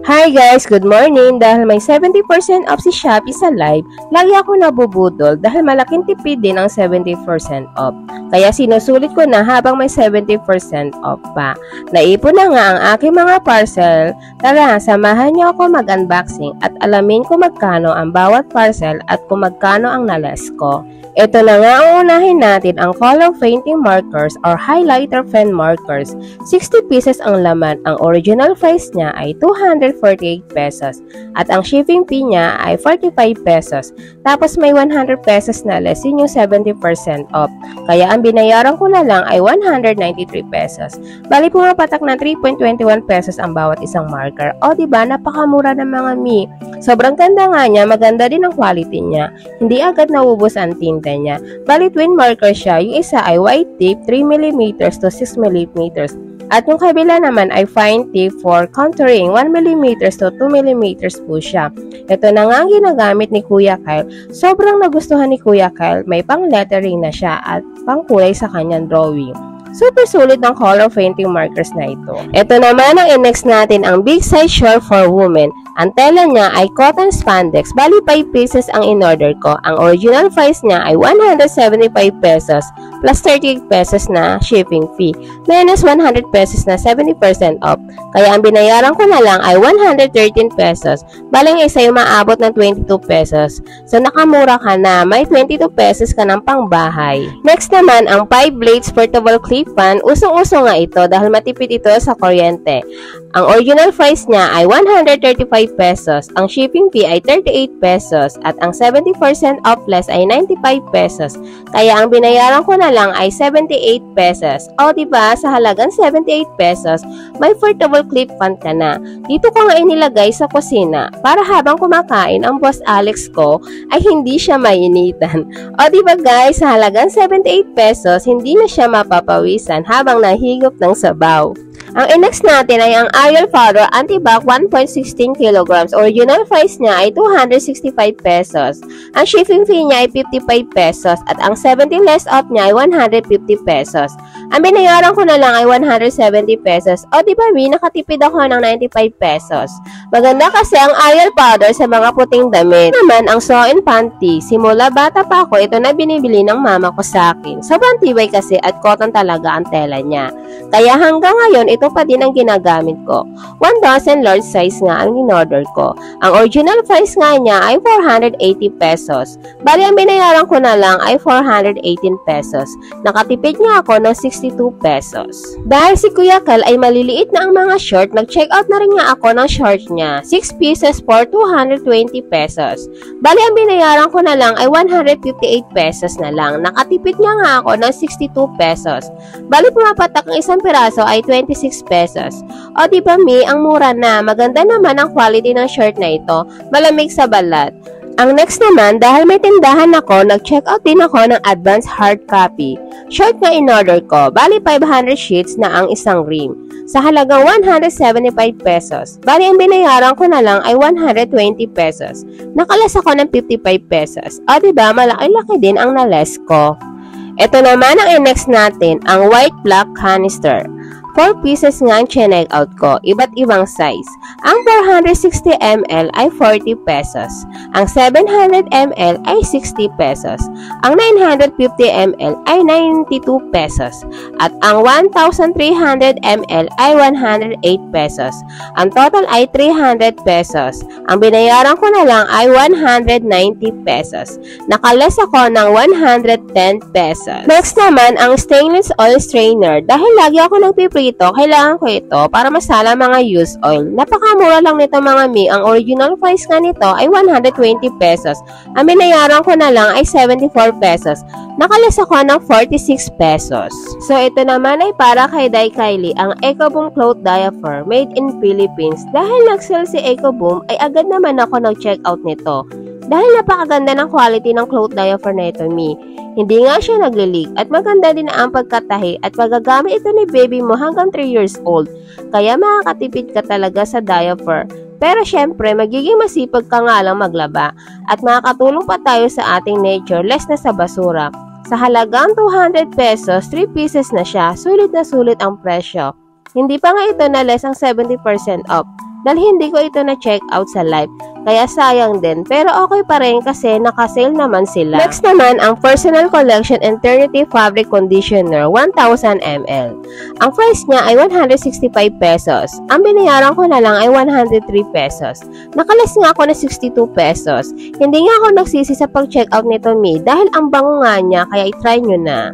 Hi guys! Good morning! Dahil may 70% off si Shopee sa live, lagi ako nabubudol dahil malaking tipid din ang 70% off. Kaya sinusulit ko na habang may 70% off pa. Naipon na nga ang aking mga parcel. Tara, samahan niyo ako mag-unboxing at alamin kung magkano ang bawat parcel at kung magkano ang nales ko. Ito na nga ang unahin natin ang color painting markers or highlighter pen markers. 60 pieces ang laman. Ang original price niya ay 248 pesos at ang shipping fee niya ay 45 pesos. Tapos may 100 pesos na less, yun yung 70% off. Kaya ang binayaran ko na lang ay 193 pesos. Bali pumapatak na 3.21 pesos ang bawat isang marker. O diba, napakamura ng mga mi. Sobrang ganda nga niya, maganda din ang quality niya. Hindi agad naubos ang tinta niya. Bali twin marker siya, yung isa ay white tip 3mm to 6mm. At yung kabila naman ay fine tip for contouring 1mm to 2mm po siya. Ito na nga ang ginagamit ni Kuya Kyle. Sobrang nagustuhan ni Kuya Kyle. May pang lettering na siya at pang kulay sa kanyang drawing. Super sulit ng color painting markers na ito. Ito naman ang next natin, ang big size short for women. Ang tela niya ay cotton spandex. Bali 5 pieces ang in-order ko. Ang original price niya ay 175 pesos plus 38 pesos na shipping fee. Minus 100 pesos na 70% off. Kaya ang binayaran ko na lang ay 113 pesos. Bali ang isa yung maabot ng 22 pesos. So nakamura ka na. May 22 pesos ka ng pangbahay. Next naman, ang 5 blades portable clip fan. Usong-uso nga ito dahil matipid ito sa kuryente. Ang original price niya ay 135 pesos. Ang shipping fee ay 38 pesos. At ang 70% off less ay 95 pesos. Kaya ang binayaran ko na lang ay 78 pesos. O diba, sa halagang 78 pesos, may portable clip fan ka na. Dito ko nga inilagay sa kusina para habang kumakain ang boss Alex ko ay hindi siya mainitan. O diba guys, sa halagang 78 pesos, hindi na siya mapapawisan habang nahigop ng sabaw. Ang next natin ay ang Ariel Powder Anti-Bac 1.16 kg. Original price niya ay 265 pesos. Ang shipping fee niya ay 55 pesos at ang 70 less off niya ay 150 pesos. Ang binayaran ko na lang ay 170 pesos. O diba, nakatipid ako ng 95 pesos. Maganda kasi ang Ariel Powder sa mga puting damit. Naman ang Sew and Panty. Simula bata pa ako, ito na binibili ng mama ko sa akin. Sobrang tibay kasi at cotton talaga ang tela niya. Kaya hanggang ngayon, ito pa din ang ginagamit ko. 1 dozen large size nga ang in-order ko. Ang original price nga niya ay 480 pesos. Bali, ang binayaran ko na lang ay 418 pesos. Nakatipid nga ako ng 62 pesos. Dahil si Kuya Kal ay maliliit na ang mga short, nag-check out na rin nga ako ng short niya. 6 pieces for 220 pesos. Bali, ang binayaran ko na lang ay 158 pesos na lang. Nakatipid nga ako ng 62 pesos. Bali, pumapatak ang isang piraso ay 26 pesos. O diba mi, ang mura na. Maganda naman ang quality ng shirt na ito. Malamig sa balat. Ang next naman, dahil may tindahan ako, nag-check out din ako ng advance hard copy. Short na in-order ko. Bali 500 sheets na ang isang ream. Sa halagang 175 pesos. Bali ang binayaran ko na lang ay 120 pesos. Nakalas ako ng 55 pesos. O diba, malaki-laki din ang nales ko. Ito naman ang next natin, ang white black canister. 4 pieces nga ang chinek out ko, iba't ibang size. Ang 460 ml ay 40 pesos. Ang 700 ml ay 60 pesos. Ang 950 ml ay 92 pesos. At ang 1,300 ml ay 108 pesos. Ang total ay 300 pesos. Ang binayaran ko na lang ay 190 pesos. Nakalas ako ng 110 pesos. Next naman, ang stainless oil strainer. Dahil lagi ako nagpiprito, kailangan ko ito para masala mga used oil. Napakamura lang nito mga mi. Ang original price nga nito ay 120 pesos. Ang binayaran ko na lang ay 74 pesos. Nakalas ako ng 46 pesos. So ito naman ay para kay Day Kylie, ang EcoBoom Cloth Diaper made in Philippines. Dahil nag-sell si EcoBoom ay agad naman ako nag-check out nito. Dahil napakaganda ng quality ng cloth diaper na ito, mi. Hindi nga siya nagli-leak at maganda din ang pagkatahi at magagamit ito ni baby mo hanggang 3 years old. Kaya makakatipid ka talaga sa diaper. Pero syempre, magiging masipag ka nga lang maglaba at makakatulong pa tayo sa ating nature, less na sa basura. Sa halagang 200 pesos, 3 pieces na siya. Sulit na sulit ang presyo. Hindi pa nga ito na less ang 70% off. dahil hindi ko ito na-check out sa live. Kaya sayang din, pero okay pa rin kasi naka-sale naman sila. Next naman, ang Personal Collection Eternity Fabric Conditioner 1000 ml. Ang price niya ay 165 pesos. Ang binayaran ko na lang ay 103 pesos. Nakalas nga ako na 62 pesos. Hindi nga ako nagsisi sa pag-check out nito, Mi, dahil ang bango nga niya, kaya i-try nyo na.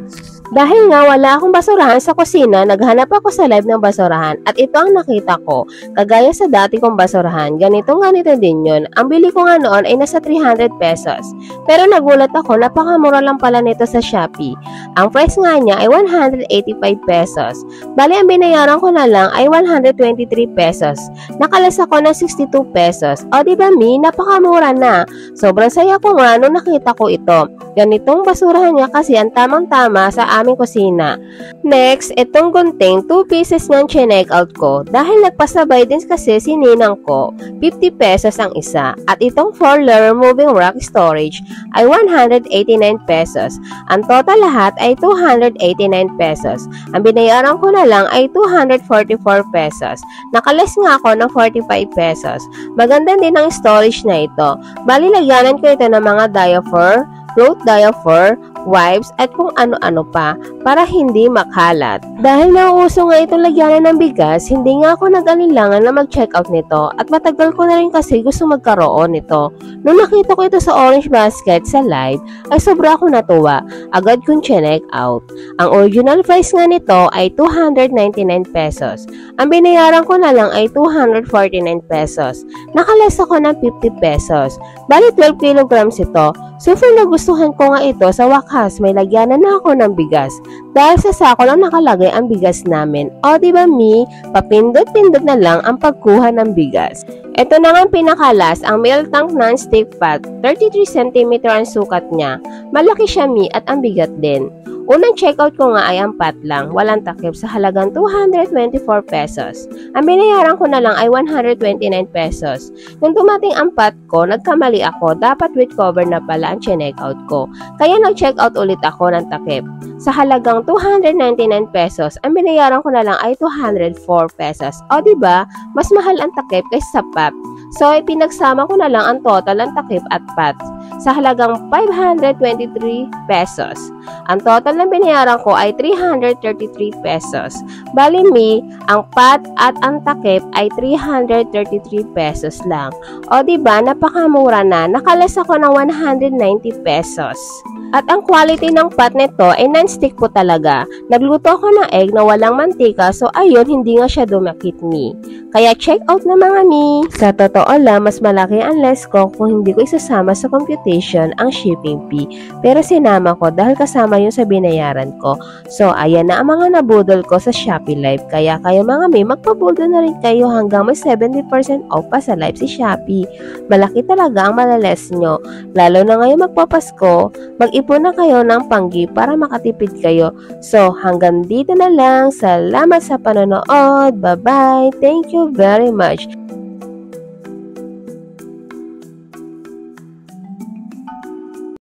Dahil nga wala akong basurahan sa kusina, naghanap ako sa live ng basurahan at ito ang nakita ko. Kagaya sa dati kong basurahan, ganito din yun. Ang bili ko nga noon ay nasa 300 pesos. Pero nagulat ako, napakamura lang pala nito sa Shopee. Ang price nga niya ay 185 pesos. Bali, ang binayaran ko na lang ay 123 pesos. Nakalas ako ng 62 pesos. O diba, Mi, napakamura na. Sobrang saya ko nga nung nakita ko ito. Ganitong basurahan niya kasi ang tamang-tama sa aming kusina. Next, itong gunting, 2 pieces ng chinek out ko. Dahil nagpasabay din kasi si ninang ko, 50 pesos ang isa. At itong 4-layer moving rack storage ay 189 pesos. Ang total lahat ay 289 pesos. Ang binayaran ko na lang ay 244 pesos. Nakalas nga ako ng 45 pesos. Maganda din ang storage na ito. Bali, lagyanan ko ito ng mga diaper, cloth diaper, wipes, at kung ano-ano pa para hindi makalat. Dahil nauuso nga itong lagyanan ng bigas, hindi nga ako nag-alinlangan na mag-check out nito at matagal ko na rin kasi gusto magkaroon nito. Nung nakita ko ito sa orange basket sa live, ay sobra ako natuwa. Agad kong check out. Ang original price nga nito ay 299 pesos. Ang binayaran ko na lang ay 249 pesos. Nakalas ako ng 50 pesos. Bali 12 kilograms ito. Super nagustuhan ko nga ito. Sa wakas, may lagyanan na ako ng bigas. Dahil sa sako lang nakalagay ang bigas namin. O diba, Mi, papindot-pindot na lang ang pagkuha ng bigas. Ito na ang pinakalas, ang milk tank non-stick pot. 33 cm ang sukat niya. Malaki siya, Mi, at ang bigat din. Unang checkout ko nga ay ang pot lang, walang takip, sa halagang 224 pesos. Ang binayaran ko na lang ay 129 pesos. Nung dumating ang pot ko, nagkamali ako, dapat with cover na pala ang checkout ko. Kaya nag-checkout ulit ako ng takip. Sa halagang 299 pesos, ang binayaran ko na lang ay 204 pesos. O diba, mas mahal ang takip kaysa sa pot. So, pinagsama ko na lang ang total ng takip at pot sa halagang 523 pesos. Ang total na binayaran ko ay 333 pesos. Bali, Mi, ang pot at ang takip ay 333 pesos lang. O diba, napakamura na. Nakalas ako ng 190 pesos. At ang quality ng pot nito ay non-stick po talaga. Nagluto ako ng egg na walang mantika, so ayun, hindi nga siya dumakit, Mi. Kaya check out na mga Mi. Sa totoo lang, mas malaki ang less ko kung hindi ko isasama sa computation ang shipping fee. Pero sinama ko dahil kasama yun sa binayaran ko. So ayan na ang mga nabudol ko sa Shopee Live. Kaya kayo mga Mi, magpabudol na rin kayo hanggang may 70% off pa sa live si Shopee. Malaki talaga ang malales nyo. Lalo na ngayon magpapasko, mag-ipon na kayo ng panggi para makatipid kayo. So hanggang dito na lang. Salamat sa panonood. Bye-bye. Thank you very much.